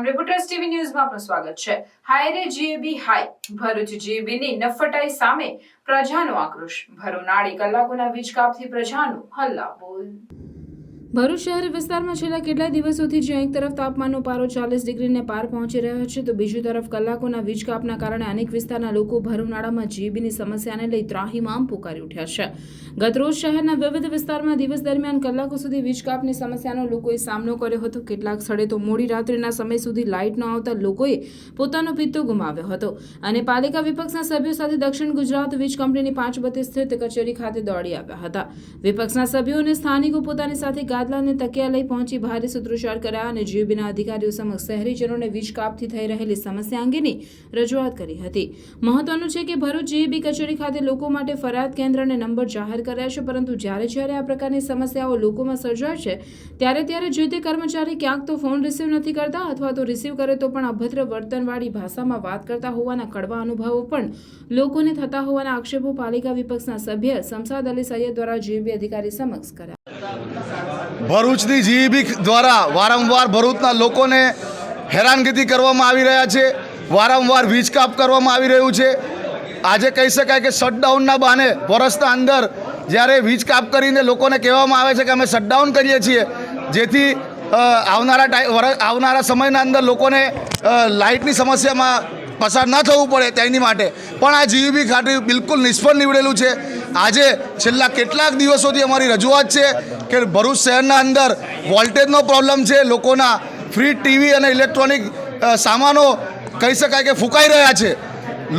Prime reporters TV ન્યૂઝમાં આપનું સ્વાગત છે। હાયરે જીએબી હાઈ, ભરૂચ જીએબીની નફટાઈ સામે પ્રજાનો આક્રોશ। ભરૂનાળી કલાકોના વીજ કાપથી પ્રજાનું હલ્લાબોલ। ભરૂચ શહેર વિસ્તારમાં છેલ્લા કેટલાય દિવસોથી જ્યાં એક તરફ તાપમાનનો પારો 40 ડિગ્રીને પાર પહોંચી રહ્યો છે, તો બીજી તરફ કલાકોના વીજ કાપના કારણે અનેક વિસ્તારના લોકો ભરૂનાળામાં જીએબીની સમસ્યાને લઈ ત્રાહિમામ પુકારી ઉઠ્યા છે। ગતરોજ શહેરના વિવિધ વિસ્તારમાં દિવસ દરમિયાન કલાકો સુધી વીજ કાપની સમસ્યાનો લોકોએ સામનો કર્યો હતો। કેટલાક સ્થળે તો મોડી રાત્રિના સમય સુધી લાઇટ ન આવતા લોકોએ પોતાનો પિત્તો ગુમાવ્યો હતો અને પાલિકા વિપક્ષના સભ્યો સાથે દક્ષિણ ગુજરાત વીજ કંપનીની 5 બત્તી સ્થિત કચેરી ખાતે દોડી આવ્યા હતા। વિપક્ષના સભ્યો અને સ્થાનિકો પોતાની સાથે ગાદલાને તકિયા લઈ પહોંચી ભારે સૂત્રોચ્ચાર કર્યા અને જીએબીના અધિકારીઓ સમક્ષ શહેરીજનોને વીજ કાપથી થઈ રહેલી સમસ્યા અંગેની રજૂઆત કરી હતી। મહત્વનું છે કે ભરૂચ જીએબી કચેરી ખાતે લોકો માટે ફરિયાદ કેન્દ્ર અને નંબર જાહેર કર્યા છે, પરંતુ જ્યારે આ પ્રકારની સમસ્યાઓ લોકોમાં સર્જાય છે ત્યારે જે તે કર્મચારી ક્યાંક તો ફોન રિસીવ નથી કરતા અથવા તો રિસીવ કરે તો પણ અભદ્ર વર્તનવાળી ભાષામાં વાત કરતા હોવાના કડવા અનુભવો પણ લોકોને થતા હોવાના આક્ષેપો પાલિકા વિપક્ષના સભ્ય શમશાદ અલી સૈયદ દ્વારા જીએબી અધિકારી સમક્ષ કર્યા। ભરૂચની જીઈબી દ્વારા વારંવાર ભરૂચના લોકોને હેરાનગતિ કરવામાં આવી રહ્યા છે, વારંવાર વીજ કાપ કરવામાં આવી રહ્યું છે। આજે કહી શકાય કે શટડાઉનના બહાને વર્ષના અંદર જ્યારે વીજ કાપ કરીને લોકોને કહેવામાં આવે છે કે અમે શટડાઉન કરીએ છીએ, જેથી આવનારા સમયના અંદર લોકોને લાઇટની સમસ્યામાં પસાર ન થવું પડે તેની માટે પણ આ જીઈબી ખાતે બિલકુલ નિષ્ફળ નીવડેલું છે। આજે છેલ્લા કેટલાક દિવસોથી અમારી રજૂઆત છે કે ભરૂચ શહેરના અંદર વોલ્ટેજનો પ્રોબ્લેમ છે, લોકોના ફ્રીજ, ટીવી અને ઇલેક્ટ્રોનિક સામાનો કહી શકાય કે ફૂંકાઈ રહ્યા છે।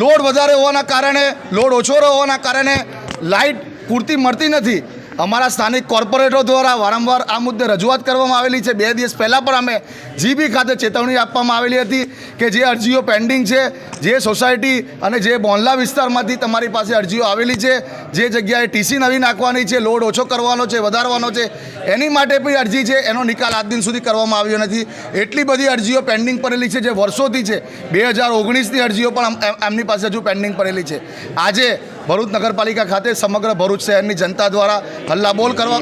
લોડ વધારે હોવાના કારણે, લોડ ઓછો હોવાના કારણે લાઇટ પૂરતી મળતી નથી। અમારા સ્થાનિક કોર્પોરેટરો દ્વારા વારંવાર આ મુદ્દે રજૂઆત કરવામાં આવેલી છે। 2 દિવસ પહેલાં પણ અમે જીબી ખાતે ચેતવણી આપવામાં આવેલી હતી કે જે અરજીઓ પેન્ડિંગ છે, જે સોસાયટી અને જે મોહલ્લા વિસ્તારમાંથી તમારી પાસે અરજીઓ આવેલી છે, જે જગ્યાએ ટીસી નવી નાખવાની છે, લોડ ઓછો કરવાનો છે, વધારવાનો છે, એની માટે પણ અરજી છે, એનો નિકાલ આજ દિન સુધી કરવામાં આવ્યો નથી। એટલી બધી અરજીઓ પેન્ડિંગ પડેલી છે જે વર્ષોથી છે। 2019ની અરજીઓ પણ એમની પાસે હજુ પેન્ડિંગ પડેલી છે। આજે ભરૂચ નગરપાલિકા ખાતે સમગ્ર ભરૂચ શહેરની જનતા દ્વારા હલ્લાબોલ કરવા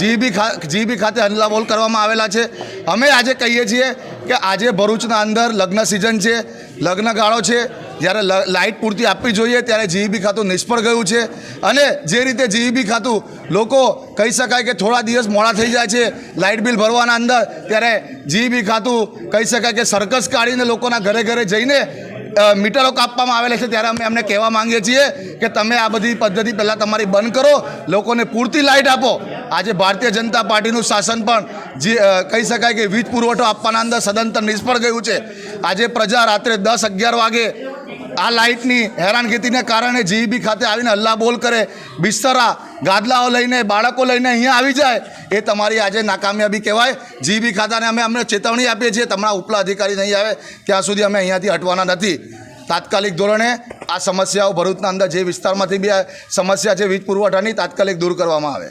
જીઈબી ખાતે હલ્લાબોલ કરવામાં આવેલા છે। અમે આજે કહીએ છીએ કે આજે ભરૂચના અંદર લગ્ન સિઝન છે, લગ્નગાળો છે, જ્યારે લાઇટ પૂરતી આપવી જોઈએ ત્યારે જીઈબી ખાતું નિષ્ફળ ગયું છે અને જે રીતે જીઈબી ખાતું લોકો કહી શકાય કે થોડા દિવસ મોડા થઈ જાય છે લાઇટ બિલ ભરવાના અંદર, ત્યારે જીઈબી ખાતું કહી શકાય કે સર્કસ કાઢીને લોકોના ઘરે જઈને મીટરો કાપવામાં આવેલા છે। ત્યારે અમે એમને કહેવા માંગીએ છીએ કે તમે આ બધી પદ્ધતિ પહેલાં તમારી બંધ કરો, લોકોને પૂરતી લાઇટ આપો। આજે ભારતીય જનતા પાર્ટીનું શાસન પણ કહી શકાય કે વીજ પુરવઠો આપવાના અંદર સદંતર નિષ્ફળ ગયું છે। આજે પ્રજા રાત્રે 10-11 વાગે આ લાઇટની હેરાનગતિને કારણે જીઈબી ખાતે આવીને હલ્લાબોલ કરે, બિસ્તરા, ગાદલાઓ લઈને, બાળકો લઈને અહીંયા આવી જાય, એ તમારી આજે નાકામયાબી કહેવાય। જીઈબી ખાતાને અમને ચેતવણી આપીએ છીએ, તમારા ઉપલા અધિકારી નહીં આવે ત્યાં સુધી અમે અહીંયાથી હટવાના નથી। તાત્કાલિક ધોરણે આ સમસ્યાઓ ભરૂચના અંદર જે વિસ્તારમાંથી બી આ સમસ્યા છે વીજ પુરવઠાની, તાત્કાલિક દૂર કરવામાં આવે।